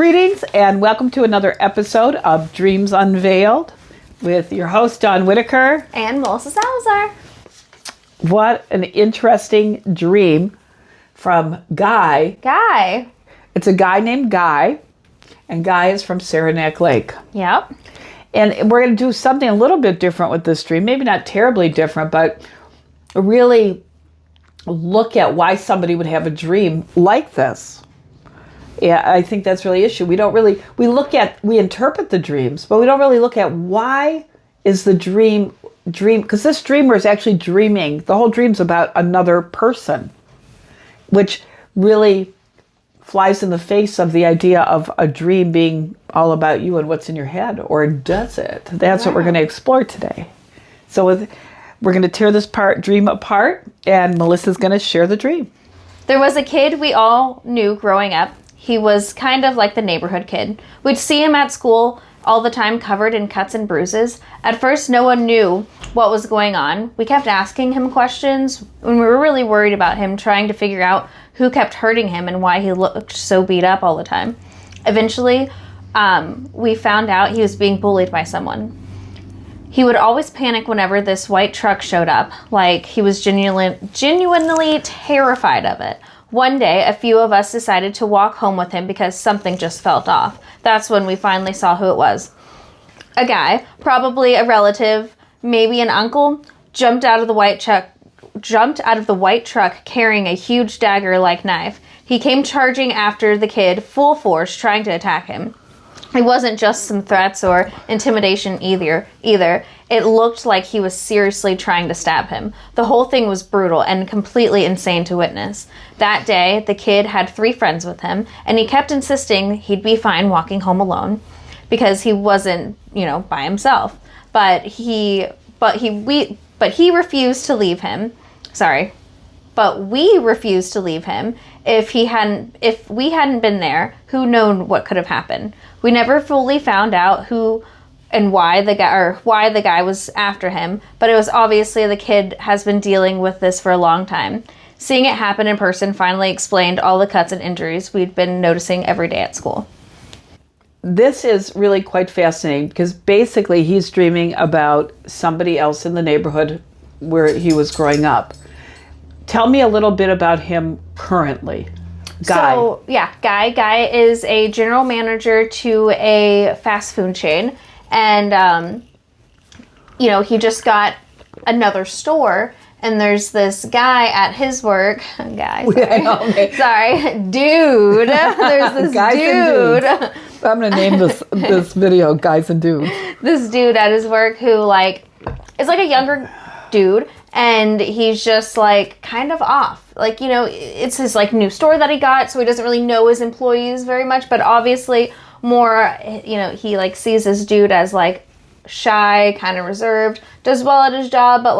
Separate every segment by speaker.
Speaker 1: Greetings and welcome to another episode of Dreams Unveiled with your host, Daun Whittaker.
Speaker 2: And Melissa Salazar.
Speaker 1: What an interesting dream from Guy.
Speaker 2: Guy.
Speaker 1: It's a guy named Guy, and Guy is from Saranac Lake.
Speaker 2: Yep.
Speaker 1: And we're going to do something a little bit different with this dream. Maybe not terribly different, but really look at why somebody would have a dream like this. Yeah, I think that's really the issue. We interpret the dreams, but we don't really look at why is the dream, because this dreamer is actually dreaming. The whole dream's about another person, which really flies in the face of the idea of a dream being all about you and what's in your head, or does it? That's what we're going to explore today. So we're going to tear this dream apart, and Melissa's going to share the dream.
Speaker 2: There was a kid we all knew growing up. He was kind of like the neighborhood kid. We'd see him at school all the time covered in cuts and bruises. At first, no one knew what was going on. We kept asking him questions, and we were really worried about him, trying to figure out who kept hurting him and why he looked so beat up all the time. Eventually, we found out he was being bullied by someone. He would always panic whenever this white truck showed up, like he was genuinely terrified of it. One day, a few of us decided to walk home with him because something just felt off. That's when we finally saw who it was. A guy, probably a relative, maybe an uncle, jumped out of the white truck carrying a huge dagger-like knife. He came charging after the kid, full force, trying to attack him. It wasn't just some threats or intimidation either. It looked like he was seriously trying to stab him. The whole thing was brutal and completely insane to witness. That day, the kid had 3 friends with him, and he kept insisting he'd be fine walking home alone because he wasn't, by himself. But we refused to leave him. But we refused to leave him. If we hadn't been there, who knows what could have happened. We never fully found out who and why the guy was after him, but it was obviously the kid has been dealing with this for a long time. Seeing it happen in person finally explained all the cuts and injuries we'd been noticing every day at school.
Speaker 1: This is really quite fascinating because basically he's dreaming about somebody else in the neighborhood where he was growing up. Tell me a little bit about him currently. Guy.
Speaker 2: Guy is a general manager to a fast food chain. And, he just got another store. And there's this guy at his work. Dude. There's this dude.
Speaker 1: I'm going to name this video Guys and Dudes.
Speaker 2: This dude at his work who, is like a younger dude. And he's just, kind of off. It's his, new store that he got, so he doesn't really know his employees very much. But obviously, more, he, sees this dude as, shy, kind of reserved, does well at his job, but,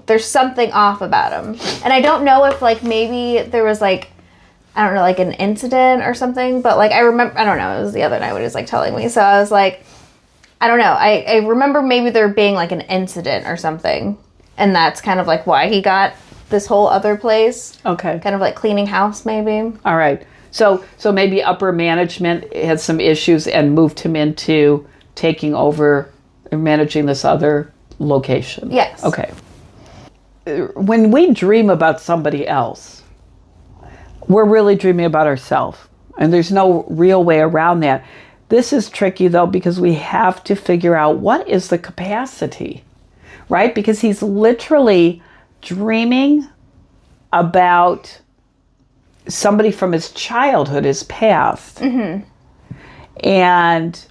Speaker 2: there's something off about him. And I don't know if, maybe there was, an incident or something. But, I remember, I don't know, it was the other night when he was, telling me. So I was I don't know. I remember maybe there being an incident or something. And that's kind of why he got this whole other place.
Speaker 1: Okay.
Speaker 2: Kind of cleaning house maybe.
Speaker 1: All right. So maybe upper management had some issues and moved him into taking over and managing this other location.
Speaker 2: Yes.
Speaker 1: Okay. When we dream about somebody else, we're really dreaming about ourselves. And there's no real way around that. This is tricky, though, because we have to figure out what is the capacity, right? Because he's literally dreaming about somebody from his childhood, his past. Mm-hmm. And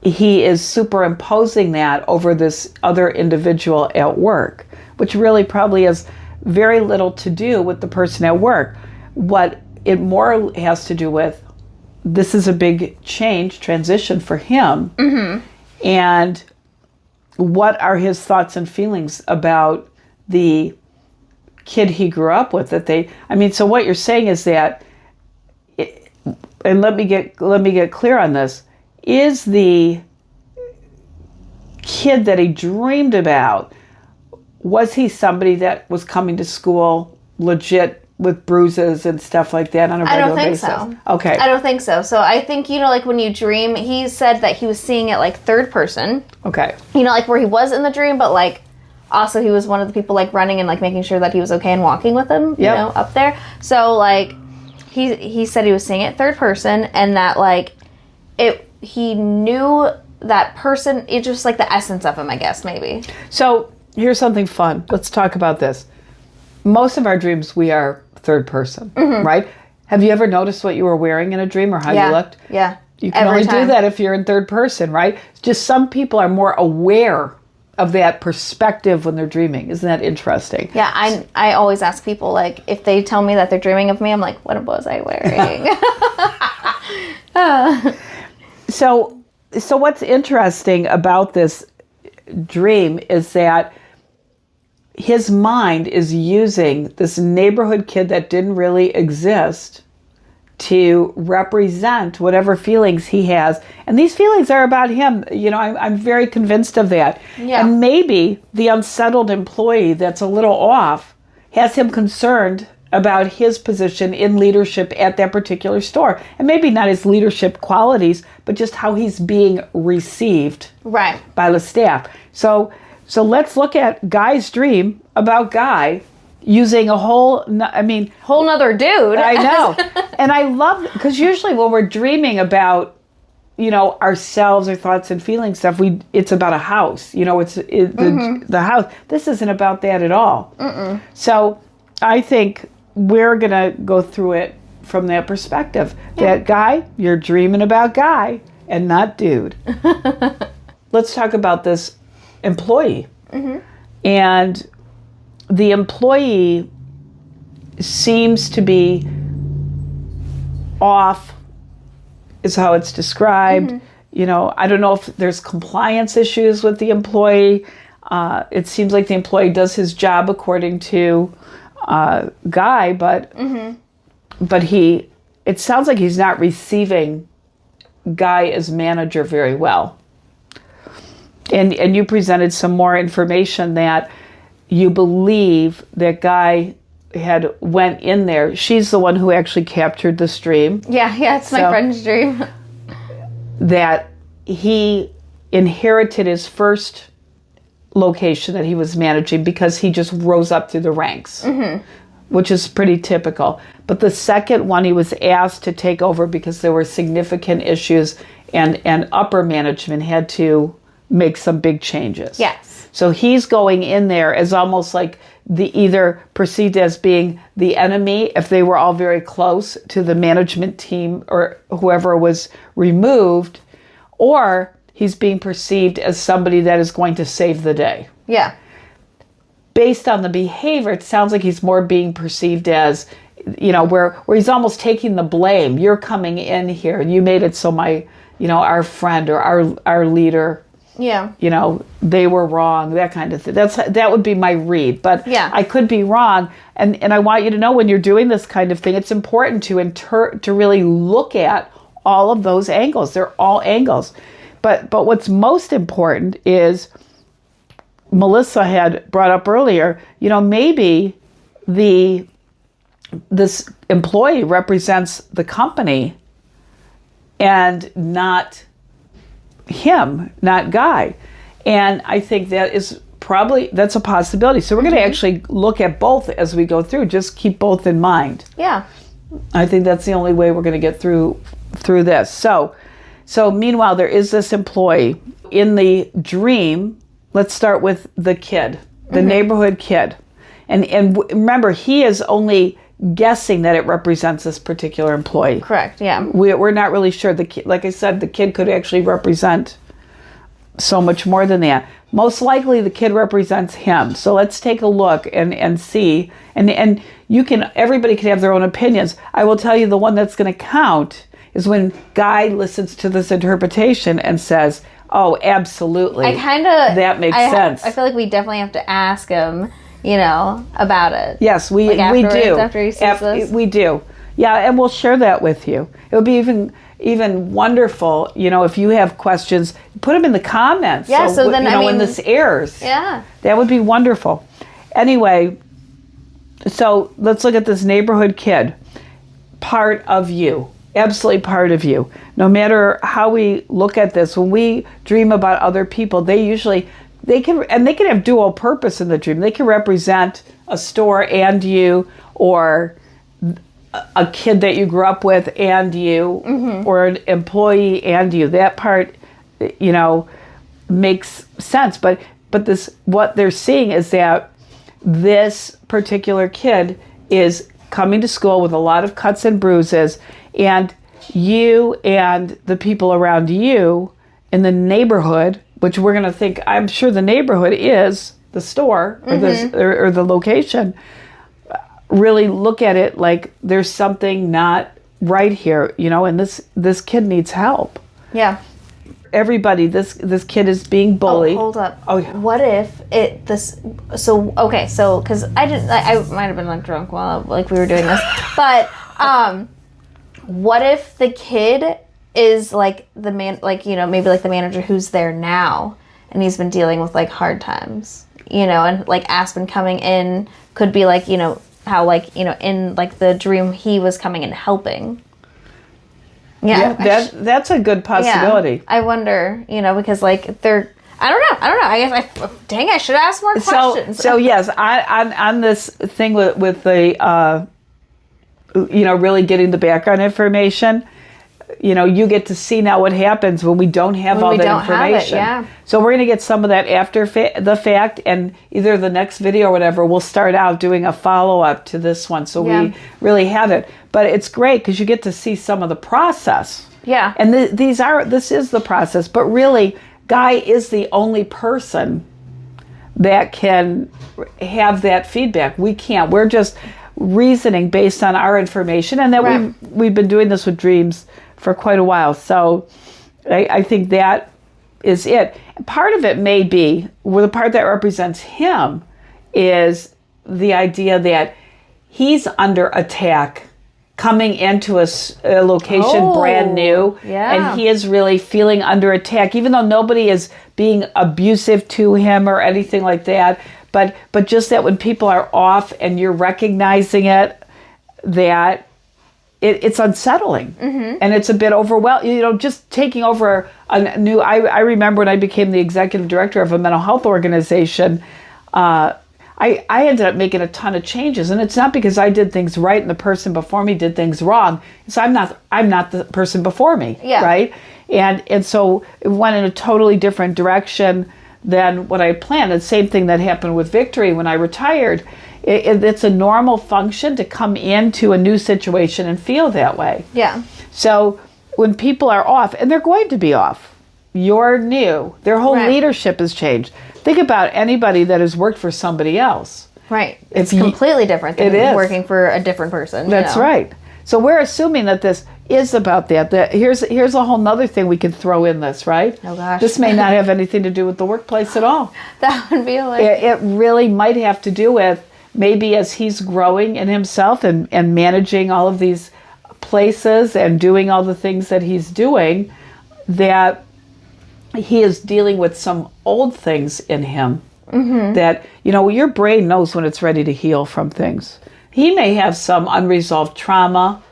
Speaker 1: he is superimposing that over this other individual at work, which really probably has very little to do with the person at work. What it more has to do with, this is a big transition for him. Mm-hmm. And what are his thoughts and feelings about the kid he grew up with so what you're saying is that, and let me get clear on this, is the kid that he dreamed about, was he somebody that was coming to school legit with bruises and stuff like that on a regular basis?
Speaker 2: I don't think
Speaker 1: so. Okay.
Speaker 2: I don't think so. So I think, like when you dream, he said that he was seeing it like third person.
Speaker 1: Okay.
Speaker 2: Like where he was in the dream, but like also he was one of the people like running and like making sure that he was okay and walking with him, up there. So like he said he was seeing it third person and that like he knew that person, it's just like the essence of him, I guess, maybe.
Speaker 1: So here's something fun. Let's talk about this. Most of our dreams, we are third person, right? Have you ever noticed what you were wearing in a dream or how you looked?
Speaker 2: Yeah.
Speaker 1: You can only do that if you're in third person, right? Just some people are more aware of that perspective when they're dreaming. Isn't that interesting?
Speaker 2: Yeah, I always ask people, like, if they tell me that they're dreaming of me, I'm like, what was I wearing?
Speaker 1: So what's interesting about this dream is that his mind is using this neighborhood kid that didn't really exist to represent whatever feelings he has. And these feelings are about him. I'm very convinced of that.
Speaker 2: Yeah.
Speaker 1: And maybe the unsettled employee that's a little off has him concerned about his position in leadership at that particular store. And maybe not his leadership qualities, but just how he's being received by the staff. So let's look at Guy's dream about Guy using a whole
Speaker 2: nother dude.
Speaker 1: I know. And I love, because usually when we're dreaming about, ourselves or thoughts and feelings stuff, it's about a house. The house. This isn't about that at all. Mm-mm. So I think we're going to go through it from that perspective. Yeah. That Guy, you're dreaming about Guy and not dude. Let's talk about this employee. Mm-hmm. And the employee seems to be off, is how it's described. Mm-hmm. I don't know if there's compliance issues with the employee. It seems like the employee does his job according to Guy, but it sounds like he's not receiving Guy as manager very well. And you presented some more information that you believe that Guy had went in there. She's the one who actually captured the stream.
Speaker 2: Yeah, it's my friend's dream.
Speaker 1: That he inherited his first location that he was managing because he just rose up through the ranks, which is pretty typical. But the second one, he was asked to take over because there were significant issues and upper management had to make some big changes.
Speaker 2: Yes.
Speaker 1: So he's going in there as almost like either perceived as being the enemy if they were all very close to the management team or whoever was removed, or he's being perceived as somebody that is going to save the day.
Speaker 2: Yeah.
Speaker 1: Based on the behavior, it sounds like he's more being perceived as, where he's almost taking the blame. You're coming in here and you made it so our friend or our leader, they were wrong, that kind of thing. That would be my read, but I could be wrong. And I want you to know, when you're doing this kind of thing, it's important to really look at all of those angles. They're all angles. But what's most important is, Melissa had brought up earlier, maybe this employee represents the company and not him, not Guy. And I think that's a possibility. So we're going to actually look at both as we go through. Just keep both in mind.
Speaker 2: Yeah.
Speaker 1: I think that's the only way we're going to get through this. So meanwhile, there is this employee in the dream. Let's start with the kid, the neighborhood kid. And remember, he is only guessing that it represents this particular employee.
Speaker 2: Correct, yeah.
Speaker 1: We're not really sure. The kid, like I said, the kid could actually represent so much more than that. Most likely the kid represents him. So let's take a look and see. And everybody can have their own opinions. I will tell you, the one that's going to count is when Guy listens to this interpretation and says, oh, absolutely. That makes sense.
Speaker 2: I feel like we definitely have to ask him, about it.
Speaker 1: Yes, we do.
Speaker 2: After he sees this.
Speaker 1: We do. Yeah, and we'll share that with you. It would be even wonderful, if you have questions, put them in the comments.
Speaker 2: Yeah, so then,
Speaker 1: when this airs.
Speaker 2: Yeah.
Speaker 1: That would be wonderful. Anyway, So let's look at this neighborhood kid. Part of you. Absolutely part of you. No matter how we look at this, when we dream about other people, they can have dual purpose in the dream. They can represent a store and you, or a kid that you grew up with and you, or an employee and you. That part, makes sense. But this, what they're seeing is that this particular kid is coming to school with a lot of cuts and bruises, and you and the people around you in the neighborhood, which we're going to think, I'm sure the neighborhood is the store or or the location, really look at it like there's something not right here, and this kid needs help.
Speaker 2: Yeah.
Speaker 1: Everybody, this kid is being bullied.
Speaker 2: Oh, hold up.
Speaker 1: Oh, yeah.
Speaker 2: What if because I might have been like drunk while we were doing this, but what if the kid is like the man, maybe like the manager who's there now, and he's been dealing with like hard times, and like Aspen coming in could be like, how like, in like the dream he was coming and helping. Yeah,
Speaker 1: that's a good possibility.
Speaker 2: Yeah, I wonder, because like they're, I don't know. I guess I should ask more questions.
Speaker 1: So yes, on this thing with the, really getting the background information, you get to see now what happens when we don't have all that information.
Speaker 2: Yeah.
Speaker 1: So we're going to get some of that after the fact, and either the next video or whatever, we'll start out doing a follow-up to this one. So we really have it. But it's great because you get to see some of the process.
Speaker 2: Yeah.
Speaker 1: And this is the process. But really, Guy is the only person that can have that feedback. We can't. We're just reasoning based on our information, and that we've been doing this with dreams for quite a while. So I think that is it. Part of it may be, the part that represents him is the idea that he's under attack coming into a location brand new, and he is really feeling under attack, even though nobody is being abusive to him or anything like that. But just that when people are off and you're recognizing it, that it's unsettling, and it's a bit overwhelming. Just taking over a new. I remember when I became the executive director of a mental health organization. I ended up making a ton of changes, and it's not because I did things right and the person before me did things wrong. So I'm not the person before me, right? And so it went in a totally different direction than what I had planned. The same thing that happened with Victory when I retired. It's a normal function to come into a new situation and feel that way. Yeah. So when people are off, and they're going to be off, you're new, their whole leadership has changed. Think about anybody that has worked for somebody else.
Speaker 2: Right. It's completely different than working for a different person.
Speaker 1: That's right. So we're assuming that this is about that. Here's a whole nother thing we can throw in this, right?
Speaker 2: Oh gosh.
Speaker 1: This may not have anything to do with the workplace at all.
Speaker 2: That would be hilarious.
Speaker 1: It really might have to do with maybe as he's growing in himself and managing all of these places and doing all the things that he's doing, that he is dealing with some old things in him that, your brain knows when it's ready to heal from things. He may have some unresolved trauma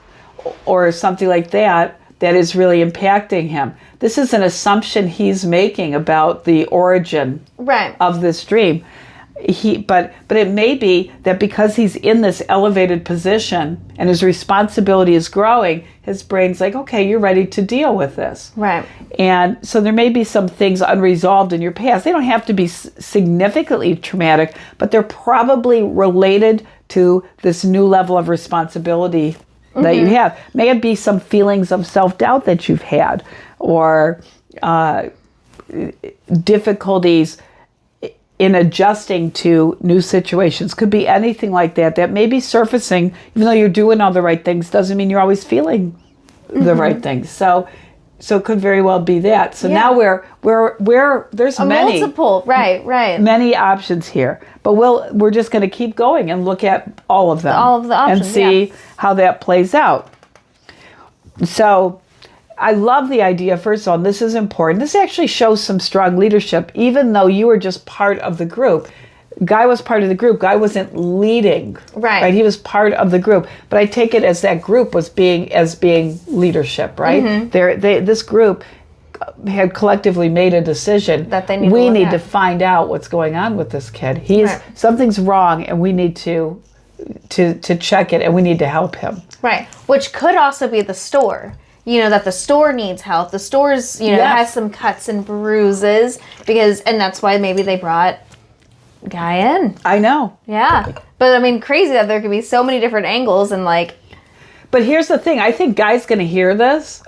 Speaker 1: or something like that is really impacting him. This is an assumption he's making about the origin of this dream. But it may be that because he's in this elevated position and his responsibility is growing, his brain's like, okay, you're ready to deal with this. Right. And so there may be some things unresolved in your past. They don't have to be significantly traumatic, but they're probably related to this new level of responsibility that you have. May it be some feelings of self-doubt that you've had, or difficulties in adjusting to new situations. Could be anything like that may be surfacing. Even though you're doing all the right things, doesn't mean you're always feeling the right things. So it could very well be that. So now we're there's many
Speaker 2: multiple
Speaker 1: many options here. But we're just going to keep going and look at all of them,
Speaker 2: all of the options,
Speaker 1: and see how that plays out. So I love the idea, first of all, and this is important. This actually shows some strong leadership, even though you are just part of the group. Guy was part of the group. Guy wasn't leading.
Speaker 2: Right.
Speaker 1: He was part of the group. But I take it as that group was being leadership, right? This group had collectively made a decision
Speaker 2: that they need
Speaker 1: we
Speaker 2: to
Speaker 1: need to find out what's going on with this kid. Something's wrong, and we need to check it, and we need to help him.
Speaker 2: Right. Which could also be the store. That the store needs help. The store's, has some cuts and bruises and that's why maybe they brought Guy in.
Speaker 1: I know.
Speaker 2: Yeah. But I mean, crazy that there could be so many different angles and
Speaker 1: But here's the thing. I think Guy's going to hear this.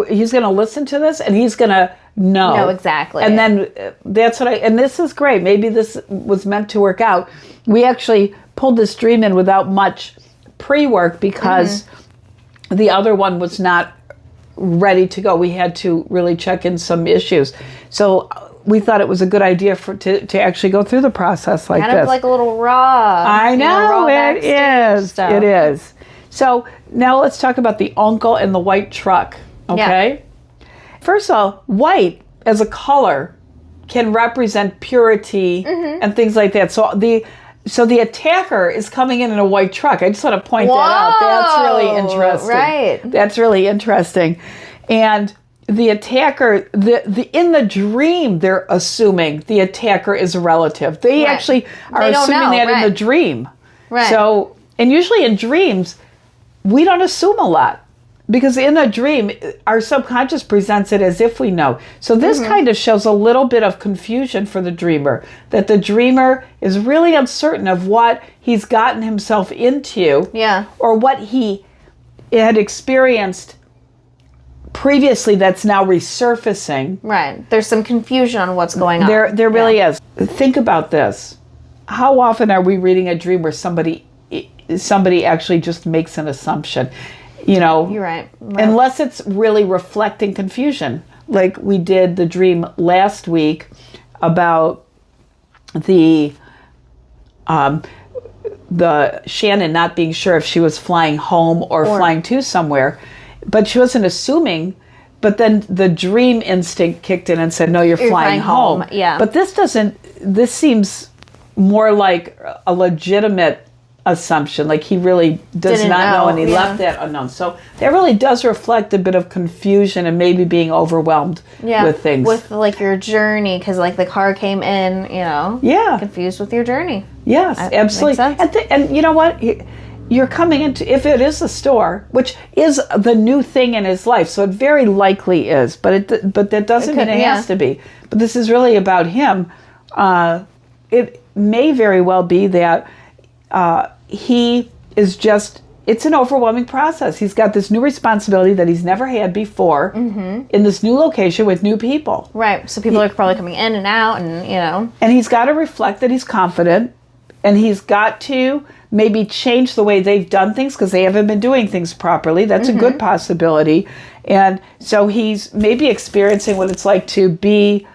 Speaker 1: He's going to listen to this, and he's going to know.
Speaker 2: No, exactly.
Speaker 1: And then that's what and this is great. Maybe this was meant to work out. We actually pulled this dream in without much pre-work because the other one was not ready to go. We had to really check in some issues. So we thought it was a good idea to actually go through the process like this.
Speaker 2: Kind of like a little raw.
Speaker 1: I know, it is.
Speaker 2: Stuff.
Speaker 1: It is. So now let's talk about the uncle and the white truck, okay? Yeah. First of all, white as a color can represent purity and things like that. So the attacker is coming in a white truck. I just want to point that out. That's really interesting.
Speaker 2: Right.
Speaker 1: That's really interesting. And the attacker, in the dream, they're assuming the attacker is a relative. They actually are assuming that in the dream.
Speaker 2: Right.
Speaker 1: So, and usually in dreams, we don't assume a lot. Because in a dream, our subconscious presents it as if we know. So this kind of shows a little bit of confusion for the dreamer. That the dreamer is really uncertain of what he's gotten himself into.
Speaker 2: Yeah.
Speaker 1: Or what he had experienced previously that's now resurfacing.
Speaker 2: Right. There's some confusion on what's going on.
Speaker 1: There really is. Think about this. How often are we reading a dream where somebody actually just makes an assumption?
Speaker 2: You're right.
Speaker 1: Unless it's really reflecting confusion. Like we did the dream last week about the Shannon not being sure if she was flying home or flying to somewhere, but she wasn't assuming. But then the dream instinct kicked in and said, "No, you're flying home."
Speaker 2: Yeah.
Speaker 1: But this seems more like a legitimate assumption, like he really does not know and he left that unknown. So that really does reflect a bit of confusion and maybe being overwhelmed with things.
Speaker 2: With your journey, because the car came in, confused with your journey.
Speaker 1: Yes, absolutely.
Speaker 2: Makes sense.
Speaker 1: And you know what? You're coming into, if it is a store, which is the new thing in his life, so it very likely is, but that doesn't mean it has to be. But this is really about him. It may very well be that he is just, it's an overwhelming process. He's got this new responsibility that he's never had before in this new location with new people.
Speaker 2: Right. So people are probably coming in and out and,
Speaker 1: And he's got to reflect that he's confident, and he's got to maybe change the way they've done things because they haven't been doing things properly. That's a good possibility. And so he's maybe experiencing what it's like to be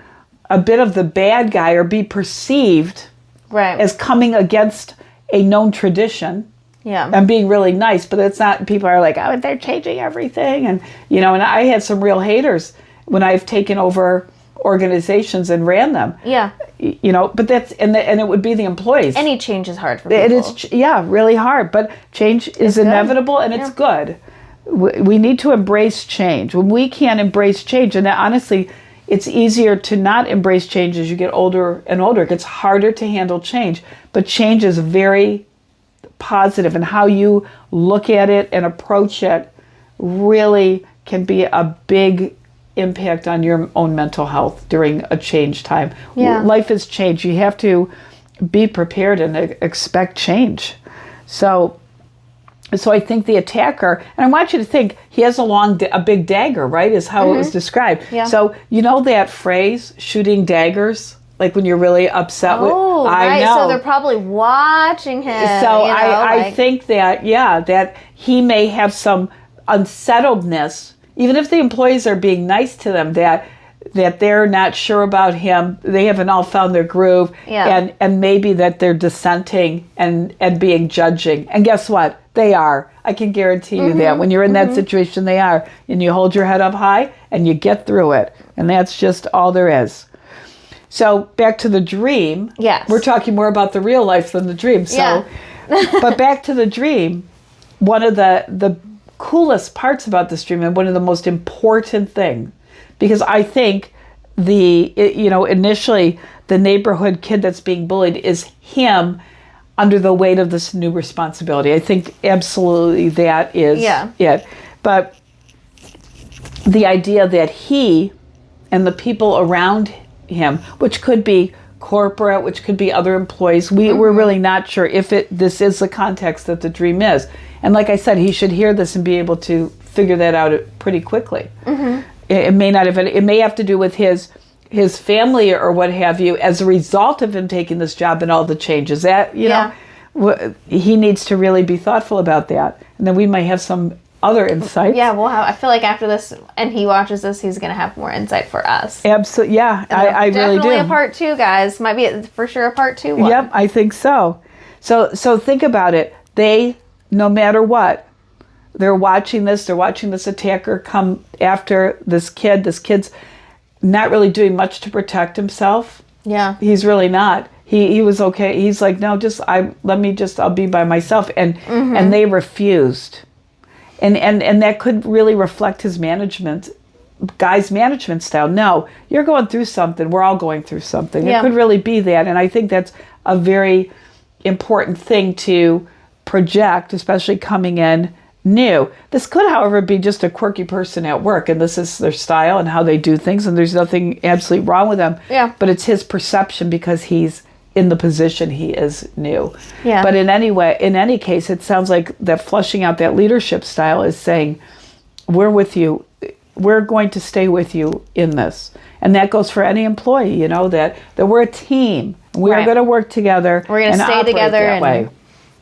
Speaker 1: a bit of the bad guy or be perceived as coming against a known tradition, and being really nice, but it's not. People are like, "Oh, they're changing everything," and and I had some real haters when I've taken over organizations and ran them.
Speaker 2: Yeah,
Speaker 1: but that's and it would be the employees.
Speaker 2: Any change is hard for people.
Speaker 1: It is, really hard, but change is inevitable and it's good. We need to embrace change. When we can't embrace change, and honestly, it's easier to not embrace change as you get older and older. It gets harder to handle change. But change is very positive, and how you look at it and approach it really can be a big impact on your own mental health during a change time.
Speaker 2: Yeah.
Speaker 1: Life is change. You have to be prepared and expect change. So I think the attacker, and I want you to think, he has a big dagger, right, is how it was described.
Speaker 2: Yeah.
Speaker 1: So that phrase, shooting daggers, like when you're really upset with...
Speaker 2: right.
Speaker 1: I know.
Speaker 2: So they're probably watching him.
Speaker 1: So I think that, that he may have some unsettledness, even if the employees are being nice to them, that they're not sure about him, they haven't all found their groove, and maybe that they're dissenting and being judging. And guess what? They are. I can guarantee you that. When you're in that situation, they are. And you hold your head up high and you get through it. And that's just all there is. So back to the dream.
Speaker 2: Yes.
Speaker 1: We're talking more about the real life than the dream. So, but back to the dream. One of the coolest parts about this dream, and one of the most important things, because I think initially the neighborhood kid that's being bullied is him under the weight of this new responsibility. I think absolutely that is it. But the idea that he and the people around him, which could be corporate, which could be other employees, we're really not sure if this is the context that the dream is. And like I said, he should hear this and be able to figure that out pretty quickly. It may not have. It may have to do with his family or what have you, as a result of him taking this job and all the changes. That he needs to really be thoughtful about that. And then we might have some other insights.
Speaker 2: Yeah, I feel like after this, and he watches this, he's going to have more insight for us.
Speaker 1: Absolutely, yeah, I really do.
Speaker 2: Definitely a part 2, guys. Might be for sure a part 2 one.
Speaker 1: Yep, I think so. So think about it. They, no matter what, they're watching this attacker come after this kid. This kid's not really doing much to protect himself.
Speaker 2: Yeah.
Speaker 1: He's really not. He was okay. He's like, no, I'll be by myself. And they refused. And that could really reflect his guy's management style. No, you're going through something. We're all going through something. It could really be that. And I think that's a very important thing to project, especially coming in new. This could, however, be just a quirky person at work, and this is their style and how they do things, and there's nothing absolutely wrong with them.
Speaker 2: Yeah.
Speaker 1: But it's his perception because he's in the position he is new.
Speaker 2: Yeah.
Speaker 1: But in any case, it sounds like that flushing out that leadership style is saying, we're with you. We're going to stay with you in this. And that goes for any employee, that we're a team. We are going to work together.
Speaker 2: We're going to stay together
Speaker 1: that way.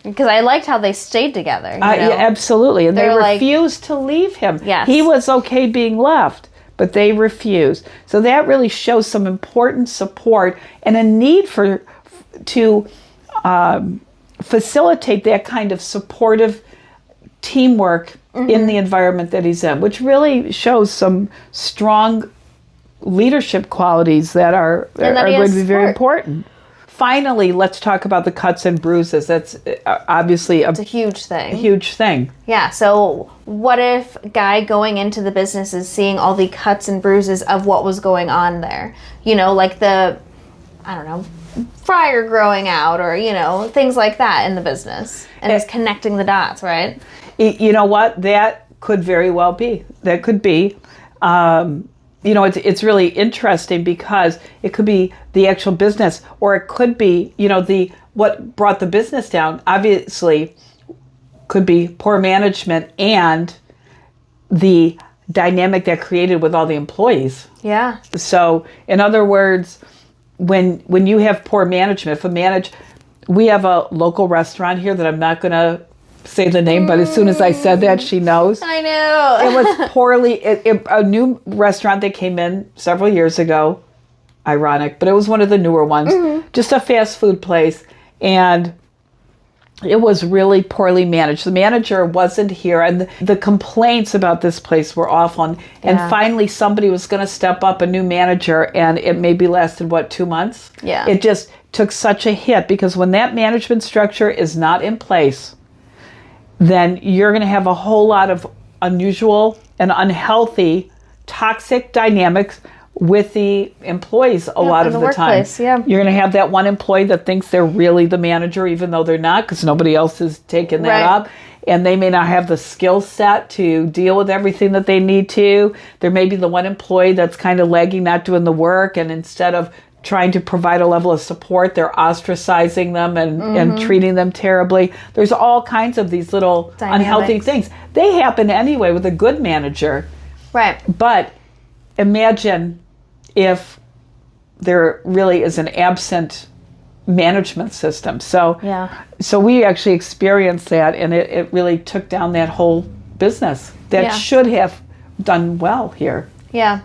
Speaker 2: Because I liked how they stayed together.
Speaker 1: Yeah, absolutely. And they refused to leave him.
Speaker 2: Yes.
Speaker 1: He was okay being left, but they refused. So that really shows some important support and a need to facilitate that kind of supportive teamwork in the environment that he's in, which really shows some strong leadership qualities that are going to be very important. Finally, let's talk about the cuts and bruises. That's obviously
Speaker 2: it's a huge thing.
Speaker 1: A huge thing.
Speaker 2: Yeah, so what if a guy going into the business is seeing all the cuts and bruises of what was going on there? Like fryer growing out or, things like that in the business. And is connecting the dots, right?
Speaker 1: You know what? That could very well be. That could be. It's really interesting because it could be the actual business, or it could be, what brought the business down. Obviously, could be poor management and the dynamic that created with all the employees.
Speaker 2: Yeah.
Speaker 1: So, in other words, when you have poor management, we have a local restaurant here that I'm not going to say the name, but as soon as I said that, she knows.
Speaker 2: I know.
Speaker 1: It was poorly, a new restaurant that came in several years ago, ironic, but it was one of the newer ones, just a fast food place, and it was really poorly managed. The manager wasn't here, and the complaints about this place were awful, and finally somebody was going to step up, a new manager, and it maybe lasted, 2 months?
Speaker 2: Yeah.
Speaker 1: It just took such a hit, because when that management structure is not in place, then you're going to have a whole lot of unusual and unhealthy, toxic dynamics with the employees a lot of the time.
Speaker 2: Yeah.
Speaker 1: You're going to have that one employee that thinks they're really the manager, even though they're not, because nobody else has taken that up. And they may not have the skill set to deal with everything that they need to. There may be the one employee that's kind of lagging, not doing the work, and instead of trying to provide a level of support, they're ostracizing them and treating them terribly. There's all kinds of these little unhealthy things. They happen anyway with a good manager.
Speaker 2: Right.
Speaker 1: But imagine if there really is an absent management system. So we actually experienced that, and it really took down that whole business that should have done well here.
Speaker 2: Yeah.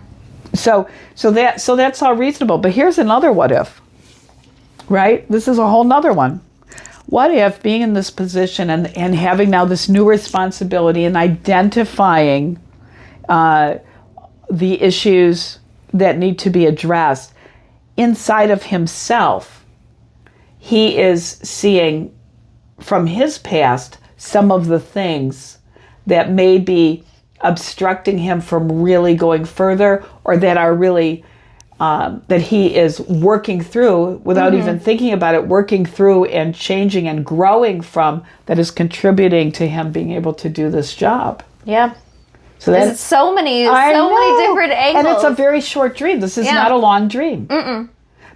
Speaker 1: So that's all reasonable. But here's another what if, right? This is a whole nother one. What if being in this position and having now this new responsibility and identifying the issues that need to be addressed, inside of himself, he is seeing from his past some of the things that may be obstructing him from really going further, or that are really that he is working through without even thinking about it, working through and changing and growing from, that is contributing to him being able to do this job.
Speaker 2: Yeah.
Speaker 1: So
Speaker 2: there's so many different angles.
Speaker 1: And it's a very short dream. This is not a long dream.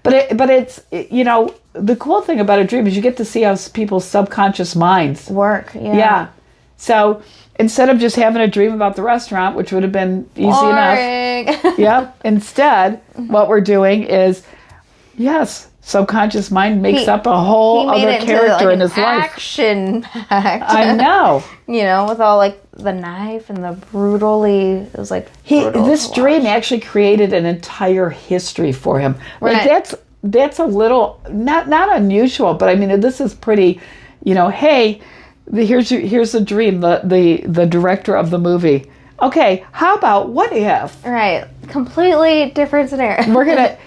Speaker 1: But it's, you know, the cool thing about a dream is you get to see how people's subconscious minds
Speaker 2: work.
Speaker 1: Yeah. So instead of just having a dream about the restaurant, which would have been easy enough. Yeah. Instead, what we're doing is, yes, subconscious mind makes up a whole other character in his life.
Speaker 2: Action-packed.
Speaker 1: I know.
Speaker 2: You know, with all like the knife and the it was like
Speaker 1: this dream actually created an entire history for him. Like that's a little not unusual, but I mean this is pretty, you know, hey, here's a dream, the director of the movie. Okay, how about what if?
Speaker 2: Right. Completely different scenario.
Speaker 1: We're gonna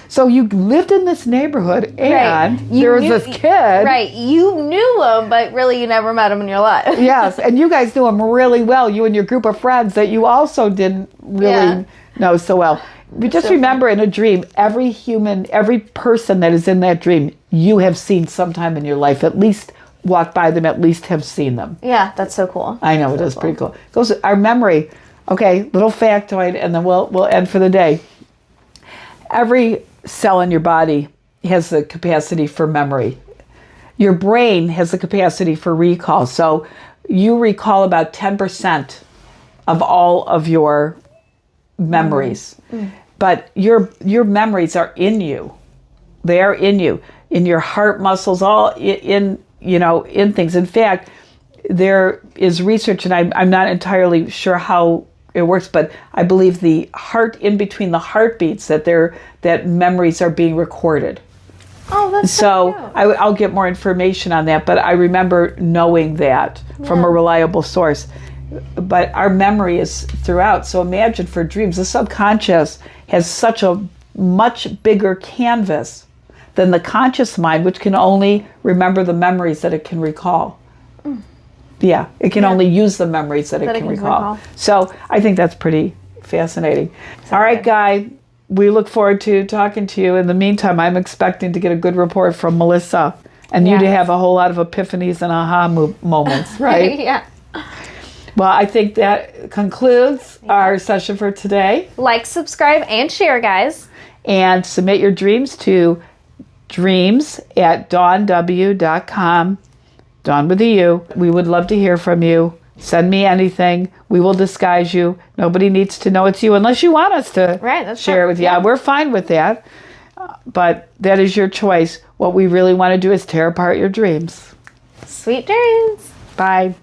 Speaker 1: so you lived in this neighborhood and there was this kid.
Speaker 2: Right. You knew him, but really you never met him in your life.
Speaker 1: Yes, and you guys knew him really well, you and your group of friends that you also didn't really know so well. But just remember, in a dream, every person that is in that dream, you have seen sometime in your life, at least walk by them, at least have seen them.
Speaker 2: Yeah, that's so cool.
Speaker 1: I know, it is pretty cool. Goes our memory. Okay, little factoid, and then we'll end for the day. Every cell in your body has the capacity for memory. Your brain has the capacity for recall. So you recall about 10% of all of your memories. But your memories are in you. They are in you, in your heart muscles, all in things. In fact, there is research, and I'm not entirely sure how it works, but I believe the heart, in between the heartbeats, that memories are being recorded.
Speaker 2: Oh, that's
Speaker 1: so
Speaker 2: cute.
Speaker 1: I'll get more information on that, but I remember knowing that from a reliable source. But our memory is throughout. So imagine for dreams, the subconscious has such a much bigger canvas than the conscious mind, which can only remember the memories that it can recall. Yeah, it can only use the memories that it can recall. So I think that's pretty fascinating. All right, Guy, we look forward to talking to you. In the meantime, I'm expecting to get a good report from Melissa and you to have a whole lot of epiphanies and aha moments, right?
Speaker 2: Yeah.
Speaker 1: Well, I think that concludes our session for today.
Speaker 2: Like, subscribe, and share, guys.
Speaker 1: And submit your dreams to dreams@dawnw.com. Dawn with a U. We would love to hear from you. Send me anything. We will disguise you. Nobody needs to know it's you unless you want us to share it with you. Yeah, we're fine with that. But that is your choice. What we really want to do is tear apart your dreams.
Speaker 2: Sweet dreams.
Speaker 1: Bye.